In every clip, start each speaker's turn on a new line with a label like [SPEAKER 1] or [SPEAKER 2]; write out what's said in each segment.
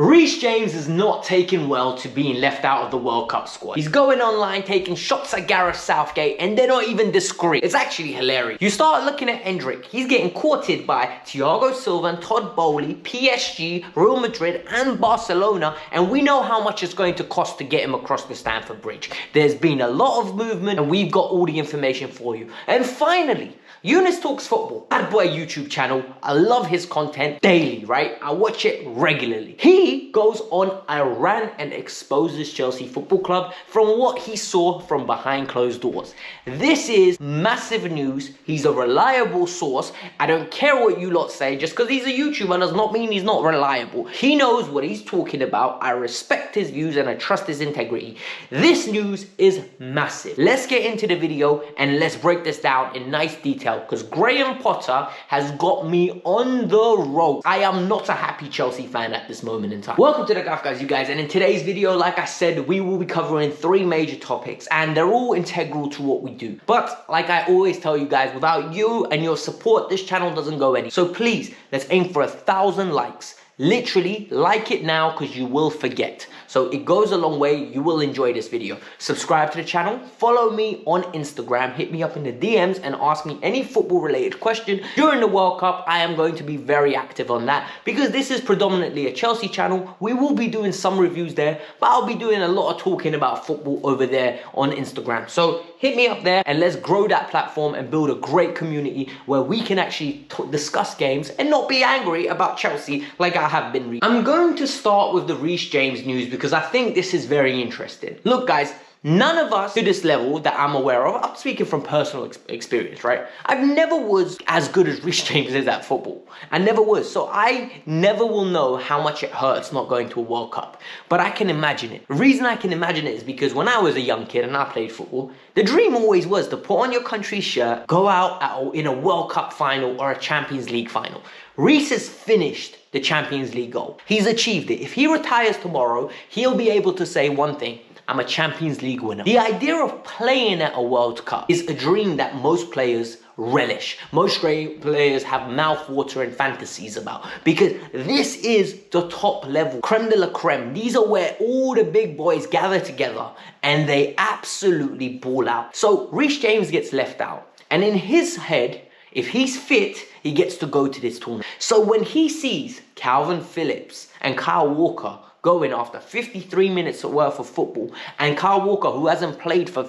[SPEAKER 1] Reece James is not taking well to being left out of the World Cup squad. He's going online taking shots at Gareth Southgate and they're not even discreet. It's actually hilarious. You start looking at Endrick, he's getting courted by Thiago Silva and Todd Bowley, PSG, Real Madrid and Barcelona, and we know how much it's going to cost to get him across the Stamford Bridge. There's been a lot of movement and we've got all the information for you. And finally, Eunice Talks Football, bad boy YouTube channel. I love his content daily, right? I watch it regularly. He goes on a rant and exposes Chelsea Football Club from what he saw from behind closed doors. This is massive news. He's a reliable source. I don't care what you lot say. Just because he's a YouTuber does not mean he's not reliable. He knows what he's talking about. I respect his views and I trust his integrity. This news is massive. Let's get into the video and let's break this down in nice detail, because Graham Potter has got me on the road. I am not a happy Chelsea fan at this moment in time. Welcome to the Kavkas View, guys, and in today's video, like I said, we will be covering 3 major topics and they're all integral to what we do. But like I always tell you guys, without you and your support, this channel doesn't go anywhere. So please, let's aim for 1,000 likes. Literally, like it now because you will forget. So it goes a long way. You will enjoy this video. Subscribe to the channel. Follow me on Instagram. Hit me up in the DMs and ask me any football related question. During the World Cup, I am going to be very active on that because this is predominantly a Chelsea channel. We will be doing some reviews there, but I'll be doing a lot of talking about football over there on Instagram. So hit me up there and let's grow that platform and build a great community where we can actually discuss games and not be angry about Chelsea like I have been. I'm going to start with the Reece James news because I think this is very interesting. Look guys, none of us to this level that I'm aware of, I'm speaking from personal experience, right? I've never was as good as Reece James is at football. I never was. So I never will know how much it hurts not going to a World Cup. But I can imagine it. The reason I can imagine it is because when I was a young kid and I played football, the dream always was to put on your country's shirt, go out in a World Cup final or a Champions League final. Reece has finished the Champions League goal. He's achieved it. If he retires tomorrow, he'll be able to say one thing: I'm a Champions League winner. The idea of playing at a World Cup is a dream that most players relish. Most great players have mouth-watering fantasies about, because this is the top level, creme de la creme. These are where all the big boys gather together and they absolutely ball out. So Reece James gets left out, and in his head, if he's fit, he gets to go to this tournament. So when he sees Calvin Phillips and Kyle Walker going after 53 minutes worth of football, and Kyle Walker, who hasn't played for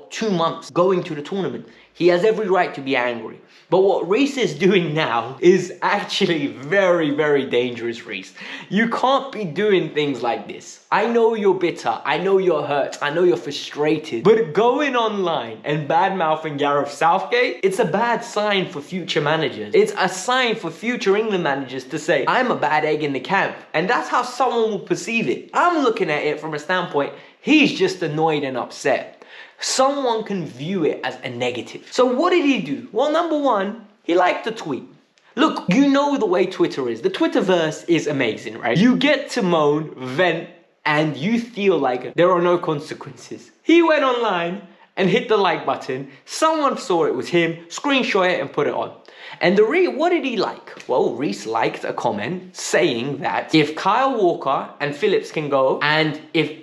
[SPEAKER 1] 2 months, going to the tournament, he has every right to be angry. But what Reece is doing now is actually very, very dangerous, Reece. You can't be doing things like this. I know you're bitter, I know you're hurt, I know you're frustrated, but going online and bad-mouthing Gareth Southgate, it's a bad sign for future managers. It's a sign for future England managers to say, I'm a bad egg in the camp. And that's how someone will perceive it. I'm looking at it from a standpoint, he's just annoyed and upset. Someone can view it as a negative. So what did he do? Well, number one, he liked the tweet. Look, you know the way Twitter is. The Twitterverse is amazing, right? You get to moan, vent, and you feel like there are no consequences. He went online and hit the like button. Someone saw it was him, screenshot it and put it on. And what did he like? Well, Reece liked a comment saying that if Kyle Walker and Phillips can go, and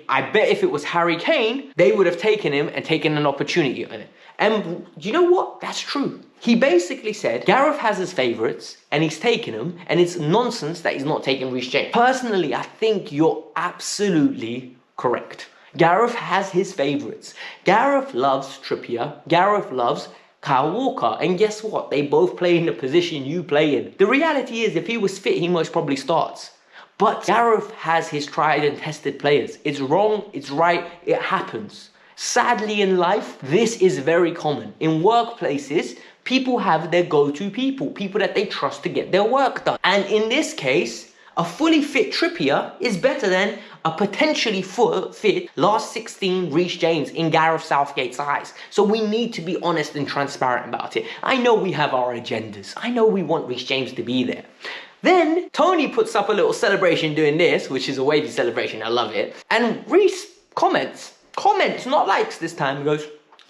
[SPEAKER 1] I bet if it was Harry Kane, they would have taken him and taken an opportunity on it. And you know what? That's true. He basically said Gareth has his favourites and he's taken them, and it's nonsense that he's not taking Reece James. Personally, I think you're absolutely correct. Gareth has his favourites. Gareth loves Trippier. Gareth loves Kyle Walker, and guess what? They both play in the position you play in. The reality is, if he was fit, he most probably starts. But Gareth has his tried and tested players. It's wrong, it's right, it happens. Sadly in life, this is very common. In workplaces, people have their go-to people that they trust to get their work done. And in this case, a fully fit Trippier is better than a potentially fit last 16 Reece James in Gareth Southgate's eyes. So we need to be honest and transparent about it. I know we have our agendas. I know we want Reece James to be there. Then Tony puts up a little celebration doing this, which is a wavy celebration. I love it. And Reece comments, not likes this time. He goes,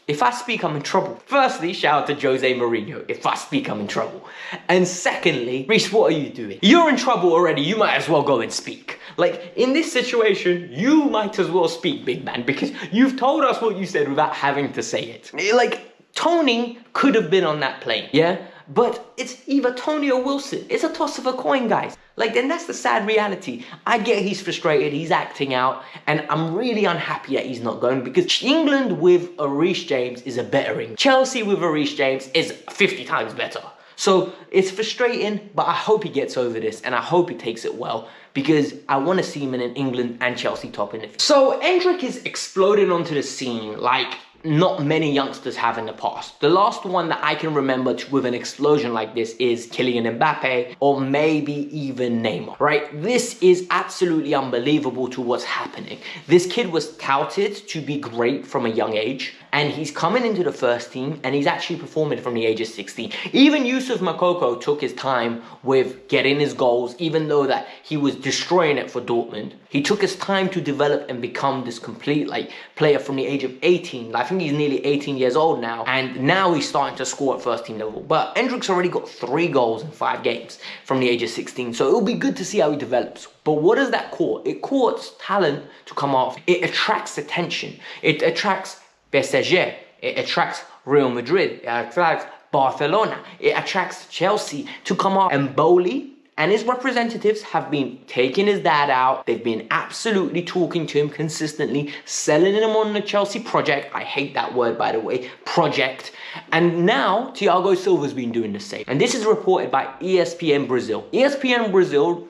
[SPEAKER 1] If I speak, I'm in trouble. Firstly, shout out to Jose Mourinho. If I speak, I'm in trouble. And secondly, Reece, what are you doing? You're in trouble already. You might as well go and speak. Like, in this situation, you might as well speak, big man, because you've told us what you said without having to say it. Like, Tony could have been on that plane, yeah? But it's either Tony or Wilson. It's a toss of a coin, guys. Like, and that's the sad reality. I get he's frustrated, he's acting out, and I'm really unhappy that he's not going, because England with a Reece James is a better England. Chelsea with a Reece James is 50 times better. So it's frustrating, but I hope he gets over this, and I hope he takes it well, because I want to see him in an England and Chelsea top in the future. So Endrick is exploding onto the scene like not many youngsters have in the past. The last one that I can remember with an explosion like this is Kylian Mbappe, or maybe even Neymar, right? This is absolutely unbelievable to what's happening. This kid was touted to be great from a young age, and he's coming into the first team, and he's actually performing from the age of 16. Even Yusuf Moukoko took his time with getting his goals, even though that he was destroying it for Dortmund. He took his time to develop and become this complete player from the age of 18. I think he's nearly 18 years old now, and now he's starting to score at first team level. But Endrick's already got 3 goals in 5 games from the age of 16, so it'll be good to see how he develops. But what does that court? It courts talent to come off. It attracts attention. It attracts PSG. It attracts Real Madrid. It attracts Barcelona. It attracts Chelsea to come off. And Bowley and his representatives have been taking his dad out. They've been absolutely talking to him consistently, selling him on the Chelsea project. I hate that word, by the way, project. And now Thiago Silva's been doing the same. And this is reported by ESPN Brazil. ESPN Brazil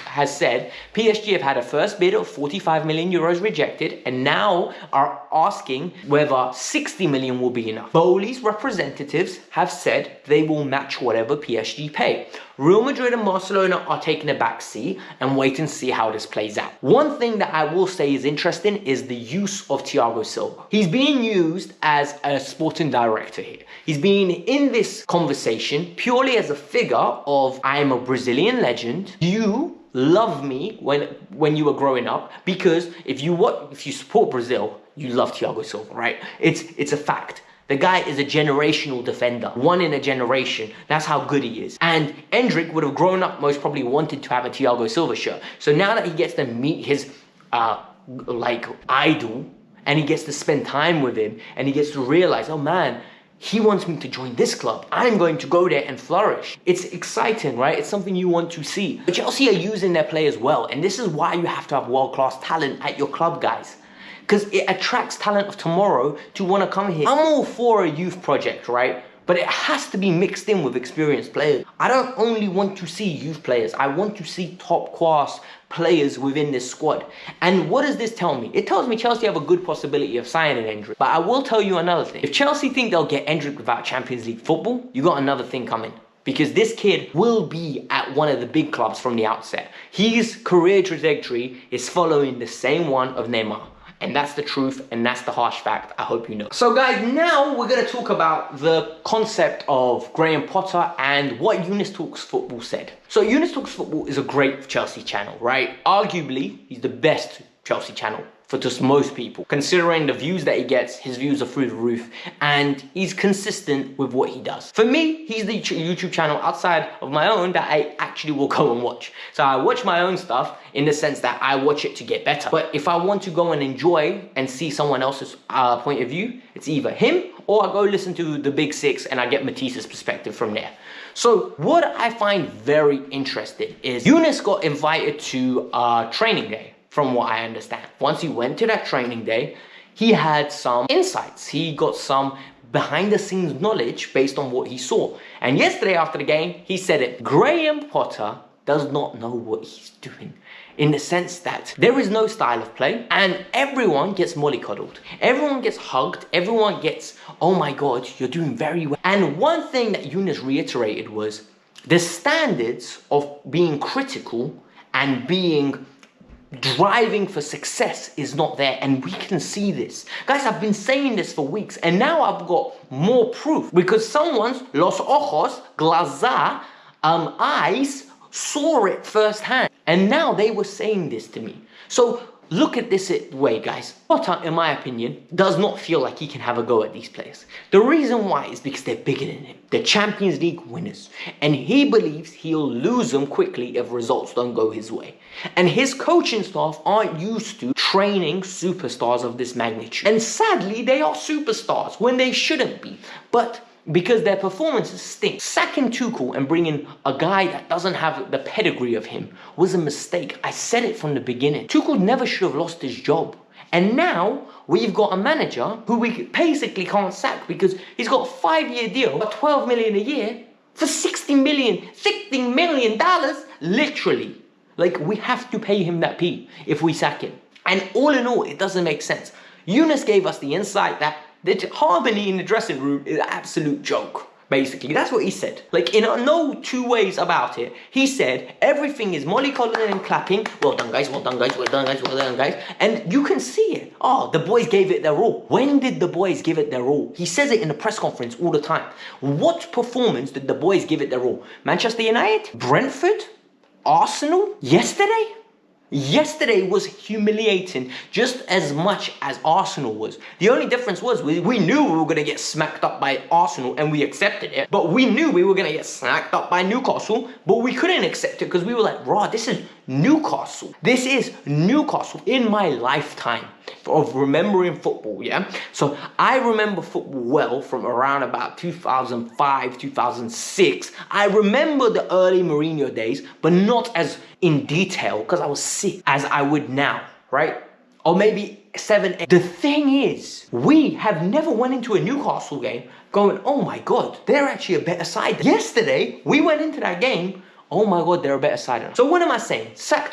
[SPEAKER 1] has said PSG have had a first bid of 45 million euros rejected, and now are asking whether 60 million will be enough. Bowley's representatives have said they will match whatever PSG pay. Real Madrid and Barcelona are taking a back seat and wait and see how this plays out. One thing that I will say is interesting is the use of Thiago Silva. He's being used as a sporting director here. He's been in this conversation purely as a figure of, I am a Brazilian legend. You love me when you were growing up, because if you support Brazil, you love Thiago Silva, right? It's a fact. The guy is a generational defender, one in a generation. That's how good he is. And Endrick would have grown up most probably wanted to have a Thiago Silva shirt. So now that he gets to meet his idol, and he gets to spend time with him, and he gets to realize, oh man, he wants me to join this club. I'm going to go there and flourish. It's exciting, right? It's something you want to see. But Chelsea are using their players well, and this is why you have to have world-class talent at your club, guys. Because it attracts talent of tomorrow to want to come here. I'm all for a youth project, right? But it has to be mixed in with experienced players. I don't only want to see youth players. I want to see top-class players within this squad. And what does this tell me? It tells me Chelsea have a good possibility of signing Endrick. But I will tell you another thing. If Chelsea think they'll get Endrick without Champions League football, you got another thing coming. Because this kid will be at one of the big clubs from the outset. His career trajectory is following the same one of Neymar. And that's the truth, and that's the harsh fact. I hope you know. So guys, now we're going to talk about the concept of Graham Potter and what Eunice Talks Football said. So Eunice Talks Football is a great Chelsea channel, right? Arguably, he's the best Chelsea channel for just most people. Considering the views that he gets, his views are through the roof, and he's consistent with what he does. For me, he's the YouTube channel outside of my own that I actually will go and watch. So I watch my own stuff in the sense that I watch it to get better. But if I want to go and enjoy and see someone else's point of view, it's either him or I go listen to the Big Six and I get Matisse's perspective from there. So what I find very interesting is Eunice got invited to training day. From what I understand. Once he went to that training day, he had some insights. He got some behind the scenes knowledge based on what he saw. And yesterday after the game, he said it. Graham Potter does not know what he's doing. In the sense that there is no style of play and everyone gets mollycoddled. Everyone gets hugged. Everyone gets, oh my God, you're doing very well. And one thing that Eunice reiterated was the standards of being critical and being driving for success is not there, and we can see this. Guys, I've been saying this for weeks, and now I've got more proof because someone's los ojos, glaza, eyes saw it firsthand, and now they were saying this to me. So Look at this way, guys. Potter, in my opinion, does not feel like he can have a go at these players. The reason why is because they're bigger than him. They're Champions League winners. And he believes he'll lose them quickly if results don't go his way. And his coaching staff aren't used to training superstars of this magnitude. And sadly, they are superstars when they shouldn't be. But because their performances stink. Sacking Tuchel and bringing a guy that doesn't have the pedigree of him was a mistake. I said it from the beginning. Tuchel never should have lost his job. And now we've got a manager who we basically can't sack because he's got a 5-year deal, $12 million a year for $60 million, literally. Like, we have to pay him that P if we sack him. And all in all, it doesn't make sense. Yunus gave us the insight that the harmony in the dressing room is an absolute joke. Basically, that's what he said. Like, in no two ways about it, he said everything is mollycoddling and clapping. Well done, guys. Well done, guys. Well done, guys. Well done, guys. And you can see it. Oh, the boys gave it their all. When did the boys give it their all? He says it in the press conference all the time. What performance did the boys give it their all? Manchester United? Brentford? Arsenal? Yesterday? Yesterday was humiliating just as much as Arsenal was. The only difference was we knew we were going to get smacked up by Arsenal and we accepted it. But we knew we were going to get smacked up by Newcastle, but we couldn't accept it because we were like, raw, this is Newcastle. This is Newcastle in my lifetime of remembering football, yeah? So I remember football well from around about 2005, 2006. I remember the early Mourinho days, but not as in detail because I was sick as I would now, right? Or maybe 7, 8. The thing is, we have never went into a Newcastle game going, oh my God, they're actually a better side. Yesterday, we went into that game, oh my God, they're a better side. So what am I saying? Sack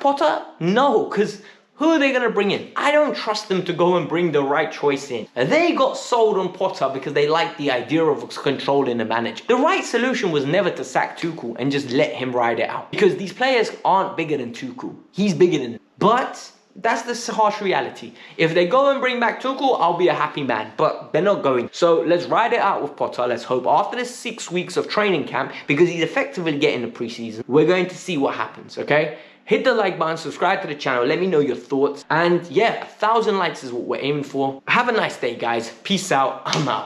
[SPEAKER 1] Potter? No, because who are they going to bring in? I don't trust them to go and bring the right choice in. They got sold on Potter because they liked the idea of controlling the manager. The right solution was never to sack Tuchel and just let him ride it out. Because these players aren't bigger than Tuchel. He's bigger than them. But that's the harsh reality. If they go and bring back Tuchel, I'll be a happy man. But they're not going. So let's ride it out with Potter. Let's hope after this 6 weeks of training camp, because he's effectively getting the preseason, we're going to see what happens, okay? Hit the like button, subscribe to the channel, let me know your thoughts. And yeah, 1,000 likes is what we're aiming for. Have a nice day, guys. Peace out. I'm out.